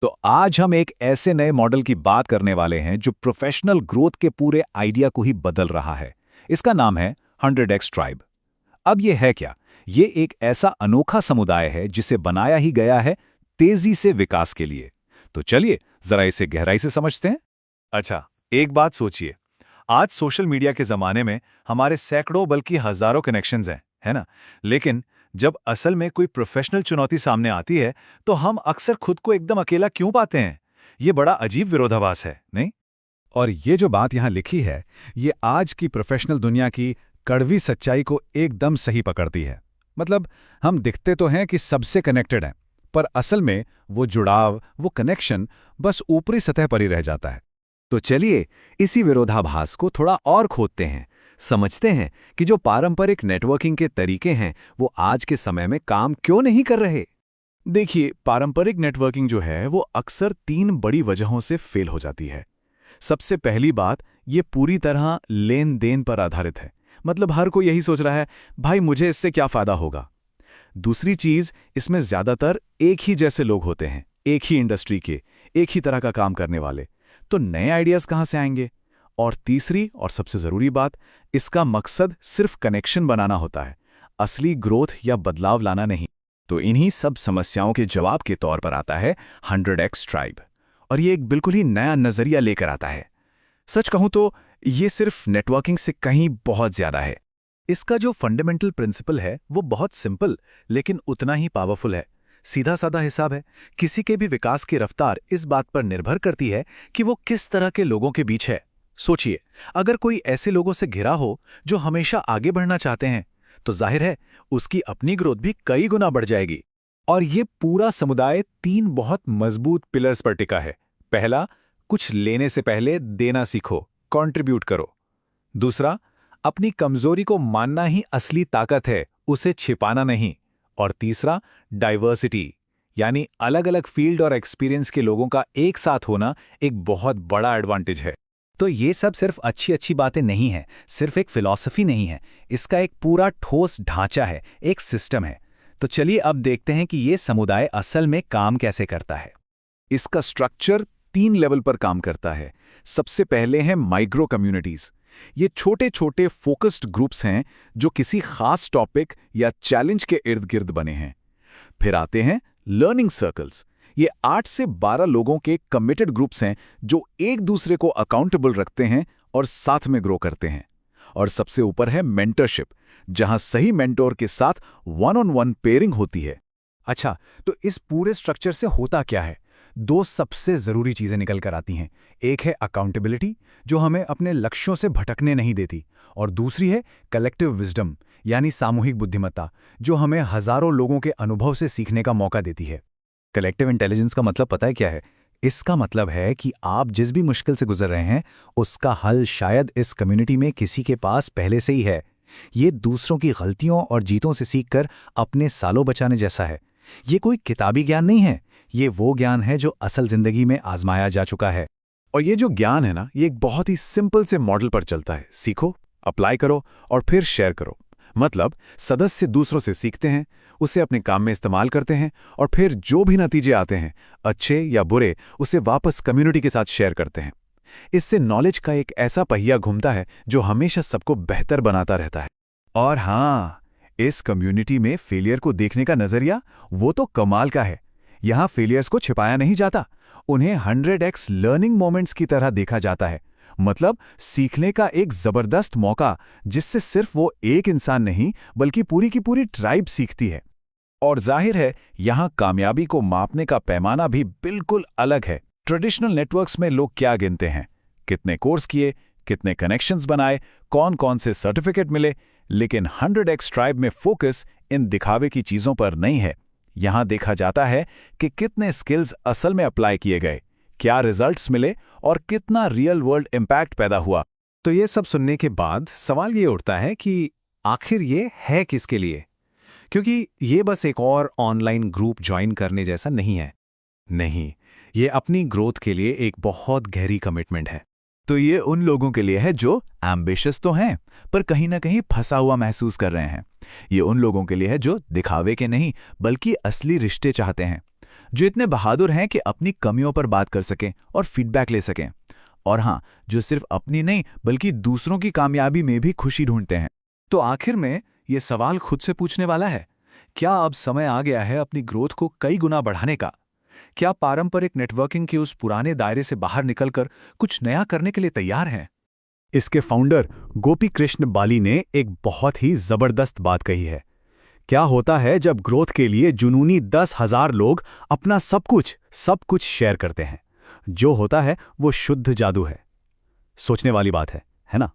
तो आज हम एक ऐसे नए मॉडल की बात करने वाले हैं जो प्रोफेशनल ग्रोथ के पूरे आइडिया को ही बदल रहा है। इसका नाम है 100x ट्राइब। अब ये है क्या? ये एक ऐसा अनोखा समुदाय है जिसे बनाया ही गया है तेजी से विकास के लिए। तो चलिए जरा इसे गहराई से समझते हैं। अच्छा, एक बात सोचिए। आज सोशल मीडिया के ज़माने में हमारे सैकड़ों बल्कि हज़ारों कनेक्शंस हैं, है ना? लेकिन जब असल में कोई प्रोफ़ेशनल चुनौती सामने आती है, तो हम अक्सर खुद को एकदम अकेला क्यों पाते हैं? ये बड़ा अजीब विरोधाभास है, नहीं? और ये जो बात यहाँ लिखी है, ये आज की प्रोफेशनल दुनिया की कड़वी सच्चाई को एकदम सही पकड़ती है। मतलब हम दिखते तो हैं कि सबसे कनेक्टेड हैं, पर असल में वो जुड़ाव, वो कनेक्शन बस ऊपरी सतह पर ही रह जाता है। तो चलिए इसी विरोधाभास को थोड़ा और खोदते हैं। समझते हैं कि जो पारंपरिक नेटवर्किंग के तरीके हैं वो आज के समय में काम क्यों नहीं कर रहे। देखिए, पारंपरिक नेटवर्किंग जो है, वो अक्सर 3 बड़ी वजहों से फेल हो जाती है। सबसे पहली बात, ये पूरी तरह लेन-देन पर आधारित है। मतलब हर कोई यही सोच रहा है, भाई मुझे इससे क्या फ़ायदा होगा? दूसरी चीज़, इसमें ज़्यादातर एक ही जैसे लोग होते हैं, एक ही इंडस्ट्री के, एक ही तरह का काम करने वाले। तो नए आइडियाज़ कहाँ से आएंगे? और तीसरी और सबसे ज़रूरी बात, इसका मकसद सिर्फ कनेक्शन बनाना होता है, असली ग्रोथ या बदलाव लाना नहीं। तो इन्हीं सब समस्याओं के जवाब के तौर पर आता है 100x ट्राइब। और ये एक बिल्कुल ही नया नजरिया लेकर आता है। सच कहूं तो ये सिर्फ नेटवर्किंग से कहीं बहुत ज्यादा है। इसका जो फंडामेंटल प्रिंसिपल है वो बहुत सिंपल लेकिन उतना ही पावरफुल है। सीधा साधा हिसाब है। किसी के भी विकास की रफ्तार इस बात पर निर्भर करती है कि वो किस तरह के लोगों के बीच है। सोचिए, अगर कोई ऐसे लोगों से घिरा हो जो हमेशा आगे बढ़ना चाहते हैं, तो जाहिर है उसकी अपनी ग्रोथ भी कई गुना बढ़ जाएगी। और ये पूरा समुदाय 3 बहुत मजबूत पिलर्स पर टिका है। पहला, कुछ लेने से पहले देना सीखो, कंट्रीब्यूट करो। दूसरा, अपनी कमजोरी को मानना ही असली ताकत है, उसे छिपाना नहीं। और तीसरा, डाइवर्सिटी, यानी अलग-अलग फील्ड और एक्सपीरियंस के लोगों का एक साथ होना एक बहुत बड़ा एडवांटेज है। तो ये सब सिर्फ अच्छी अच्छी बातें नहीं हैं, सिर्फ एक फिलॉसफी नहीं है। इसका एक पूरा ठोस ढांचा है, एक सिस्टम है। तो चलिए अब देखते हैं कि ये समुदाय असल में काम कैसे करता है। इसका स्ट्रक्चर 3 लेवल पर काम करता है। सबसे पहले हैं माइक्रो कम्युनिटीज। ये छोटे-छोटे फोकस्ड ग्रुप्स हैं जो किसी खास टॉपिक या चैलेंज के इर्द गिर्द बने हैं। फिर आते हैं लर्निंग सर्कल्स। ये 8 से 12 लोगों के कमिटेड ग्रुप्स हैं जो एक दूसरे को अकाउंटेबल रखते हैं और साथ में ग्रो करते हैं। और सबसे ऊपर है मेंटरशिप, जहां सही मेंटोर के साथ वन ऑन वन पेयरिंग होती है। अच्छा, तो इस पूरे स्ट्रक्चर से होता क्या है? 2 सबसे ज़रूरी चीज़ें निकल कर आती हैं। एक है अकाउंटेबिलिटी, जो हमें अपने लक्ष्यों से भटकने नहीं देती, और दूसरी है कलेक्टिव विजडम, यानी सामूहिक बुद्धिमत्ता, जो हमें हज़ारों लोगों के अनुभव से सीखने का मौका देती है। कलेक्टिव इंटेलिजेंस का मतलब पता है क्या है? इसका मतलब है कि आप जिस भी मुश्किल से गुजर रहे हैं, उसका हल शायद इस कम्युनिटी में किसी के पास पहले से ही है। ये दूसरों की गलतियों और जीतों से सीखकर अपने सालों बचाने जैसा है। ये कोई किताबी ज्ञान नहीं है, ये वो ज्ञान है जो असल जिंदगी में आजमाया जा चुका है। और ये जो ज्ञान है ना, ये एक बहुत ही सिंपल से मॉडल पर चलता है। सीखो, अप्लाई करो और फिर शेयर करो। मतलब सदस्य दूसरों से सीखते हैं, उसे अपने काम में इस्तेमाल करते हैं और फिर जो भी नतीजे आते हैं, अच्छे या बुरे, उसे वापस कम्युनिटी के साथ शेयर करते हैं। इससे नॉलेज का एक ऐसा पहिया घूमता है जो हमेशा सबको बेहतर बनाता रहता है। और हाँ, इस कम्युनिटी में फेलियर को देखने का नजरिया वो तो कमाल का है। यहाँ फेलियर्स को छिपाया नहीं जाता, उन्हें 100x लर्निंग मोमेंट्स की तरह देखा जाता है। मतलब सीखने का एक जबरदस्त मौका, जिससे सिर्फ वो एक इंसान नहीं बल्कि पूरी की पूरी ट्राइब सीखती है। और जाहिर है यहाँ कामयाबी को मापने का पैमाना भी बिल्कुल अलग है। ट्रेडिशनल नेटवर्क्स में लोग क्या गिनते हैं? कितने कोर्स किए, कितने कनेक्शंस बनाए, कौन कौन से सर्टिफिकेट मिले। लेकिन 100x ट्राइब में फोकस इन दिखावे की चीजों पर नहीं है। यहाँ देखा जाता है कि कितने स्किल्स असल में अप्लाई किए गए, क्या रिजल्ट्स मिले और कितना रियल वर्ल्ड इम्पैक्ट पैदा हुआ। तो ये सब सुनने के बाद सवाल ये उठता है कि आखिर ये है किसके लिए? क्योंकि ये बस एक और ऑनलाइन ग्रुप ज्वाइन करने जैसा नहीं है। नहीं, ये अपनी ग्रोथ के लिए एक बहुत गहरी कमिटमेंट है। तो ये उन लोगों के लिए है जो एम्बिशियस तो हैं पर कहीं ना कहीं फंसा हुआ महसूस कर रहे हैं। ये उन लोगों के लिए है जो दिखावे के नहीं बल्कि असली रिश्ते चाहते हैं। जो इतने बहादुर हैं कि अपनी कमियों पर बात कर सकें और फीडबैक ले सकें। और हाँ, जो सिर्फ अपनी नहीं बल्कि दूसरों की कामयाबी में भी खुशी ढूंढते हैं। तो आखिर में ये सवाल खुद से पूछने वाला है, क्या अब समय आ गया है अपनी ग्रोथ को कई गुना बढ़ाने का? क्या पारंपरिक नेटवर्किंग के उस पुराने दायरे से बाहर निकलकर कुछ नया करने के लिए तैयार हैं? इसके फाउंडर गोपी कृष्ण बाली ने एक बहुत ही जबरदस्त बात कही है। क्या होता है जब ग्रोथ के लिए जुनूनी 10,000 लोग अपना सब कुछ शेयर करते हैं? जो होता है वो शुद्ध जादू है। सोचने वाली बात है ना?